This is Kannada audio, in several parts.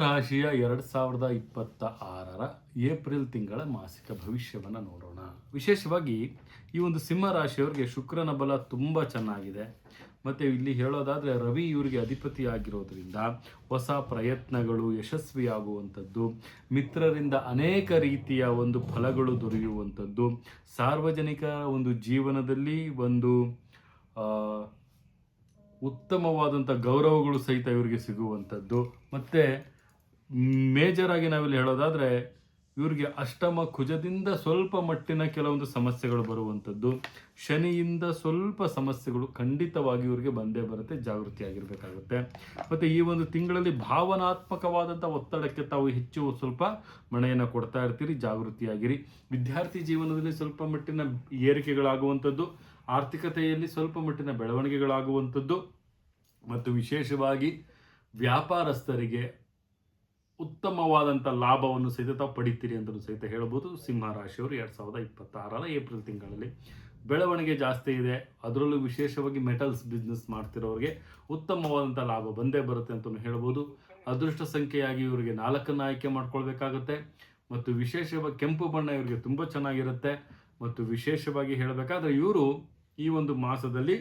ರಾಶಿಯ 2026 ಏಪ್ರಿಲ್ ತಿಂಗಳ ಮಾಸಿಕ ಭವಿಷ್ಯವನ್ನು ನೋಡೋಣ. ವಿಶೇಷವಾಗಿ ಈ ಒಂದು ಸಿಂಹ ರಾಶಿಯವರಿಗೆ ಶುಕ್ರನ ಬಲ ತುಂಬ ಚೆನ್ನಾಗಿದೆ. ಮತ್ತು ಇಲ್ಲಿ ಹೇಳೋದಾದರೆ ರವಿ ಇವರಿಗೆ ಅಧಿಪತಿ ಆಗಿರೋದ್ರಿಂದ ಹೊಸ ಪ್ರಯತ್ನಗಳು ಯಶಸ್ವಿಯಾಗುವಂಥದ್ದು, ಮಿತ್ರರಿಂದ ಅನೇಕ ರೀತಿಯ ಒಂದು ಫಲಗಳು ದೊರೆಯುವಂಥದ್ದು, ಸಾರ್ವಜನಿಕ ಒಂದು ಜೀವನದಲ್ಲಿ ಒಂದು ಉತ್ತಮವಾದಂಥ ಗೌರವಗಳು ಸಹಿತ ಇವರಿಗೆ ಸಿಗುವಂಥದ್ದು. ಮತ್ತು ಮೇಜರಾಗಿ ನಾವಿಲ್ಲಿ ಹೇಳೋದಾದರೆ ಇವರಿಗೆ ಅಷ್ಟಮ ಕುಜದಿಂದ ಸ್ವಲ್ಪ ಮಟ್ಟಿನ ಕೆಲವೊಂದು ಸಮಸ್ಯೆಗಳು ಬರುವಂಥದ್ದು, ಶನಿಯಿಂದ ಸ್ವಲ್ಪ ಸಮಸ್ಯೆಗಳು ಖಂಡಿತವಾಗಿ ಇವರಿಗೆ ಬಂದೇ ಬರುತ್ತೆ, ಜಾಗೃತಿಯಾಗಿರಬೇಕಾಗುತ್ತೆ. ಮತ್ತು ಈ ಒಂದು ತಿಂಗಳಲ್ಲಿ ಭಾವನಾತ್ಮಕವಾದಂಥ ಒತ್ತಡಕ್ಕೆ ತಾವು ಹೆಚ್ಚು ಸ್ವಲ್ಪ ಮಣೆಯನ್ನು ಕೊಡ್ತಾ ಇರ್ತೀರಿ, ಜಾಗೃತಿಯಾಗಿರಿ. ವಿದ್ಯಾರ್ಥಿ ಜೀವನದಲ್ಲಿ ಸ್ವಲ್ಪ ಮಟ್ಟಿನ ಏರಿಕೆಗಳಾಗುವಂಥದ್ದು, ಆರ್ಥಿಕತೆಯಲ್ಲಿ ಸ್ವಲ್ಪ ಮಟ್ಟಿನ ಬೆಳವಣಿಗೆಗಳಾಗುವಂಥದ್ದು ಮತ್ತು ವಿಶೇಷವಾಗಿ ವ್ಯಾಪಾರಸ್ಥರಿಗೆ ಉತ್ತಮವಾದಂಥ ಲಾಭವನ್ನು ಸಹಿತ ತಾವು ಪಡಿತೀರಿ ಅಂತಲೂ ಸಹಿತ ಹೇಳ್ಬೋದು. ಸಿಂಹ ರಾಶಿಯವರು 2026 ಏಪ್ರಿಲ್ ತಿಂಗಳಲ್ಲಿ ಬೆಳವಣಿಗೆ ಜಾಸ್ತಿ ಇದೆ. ಅದರಲ್ಲೂ ವಿಶೇಷವಾಗಿ ಮೆಟಲ್ಸ್ ಬಿಸ್ನೆಸ್ ಮಾಡ್ತಿರೋರಿಗೆ ಉತ್ತಮವಾದಂಥ ಲಾಭ ಬಂದೇ ಬರುತ್ತೆ ಅಂತಲೂ ಹೇಳ್ಬೋದು. ಅದೃಷ್ಟ ಸಂಖ್ಯೆಯಾಗಿ ಇವರಿಗೆ 4 ಆಯ್ಕೆ ಮಾಡ್ಕೊಳ್ಬೇಕಾಗುತ್ತೆ. ಮತ್ತು ವಿಶೇಷವಾಗಿ ಕೆಂಪು ಬಣ್ಣ ಇವರಿಗೆ ತುಂಬ ಚೆನ್ನಾಗಿರುತ್ತೆ. ಮತ್ತು ವಿಶೇಷವಾಗಿ ಹೇಳಬೇಕಾದ್ರೆ ಇವರು ಈ ಒಂದು ಮಾಸದಲ್ಲಿ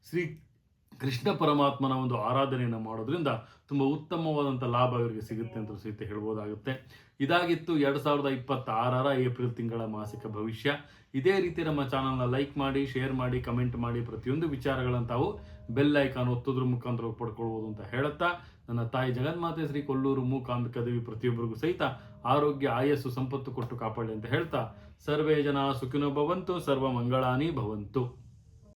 ಶ್ರೀ ಕೃಷ್ಣ ಪರಮಾತ್ಮನ ಒಂದು ಆರಾಧನೆಯನ್ನು ಮಾಡೋದ್ರಿಂದ ತುಂಬ ಉತ್ತಮವಾದಂಥ ಲಾಭ ಇವರಿಗೆ ಸಿಗುತ್ತೆ ಅಂತ ಸಹಿತ ಹೇಳ್ಬೋದಾಗುತ್ತೆ. ಇದಾಗಿತ್ತು 2026 ಏಪ್ರಿಲ್ ತಿಂಗಳ ಮಾಸಿಕ ಭವಿಷ್ಯ. ಇದೇ ರೀತಿ ನಮ್ಮ ಚಾನಲ್ನ ಲೈಕ್ ಮಾಡಿ, ಶೇರ್ ಮಾಡಿ, ಕಮೆಂಟ್ ಮಾಡಿ, ಪ್ರತಿಯೊಂದು ವಿಚಾರಗಳನ್ನು ತಾವು ಬೆಲ್ ಐಕಾನ್ ಒತ್ತೋದ್ರ ಮುಖಾಂತರ ಪಡ್ಕೊಳ್ಬೋದು ಅಂತ ಹೇಳುತ್ತಾ, ನನ್ನ ತಾಯಿ ಜಗನ್ಮಾತೆ ಶ್ರೀ ಕೊಲ್ಲೂರು ಮೂಕಾಂಬಿಕಾ ದೇವಿ ಪ್ರತಿಯೊಬ್ಬರಿಗೂ ಸಹಿತ ಆರೋಗ್ಯ, ಆಯಸ್ಸು, ಸಂಪತ್ತು ಕೊಟ್ಟು ಕಾಪಾಡಿ ಅಂತ ಹೇಳ್ತಾ, ಸರ್ವೇ ಜನ ಸುಖಿನೋ ಭವಂತು, ಸರ್ವ ಮಂಗಳಾನಿ ಭವಂತು.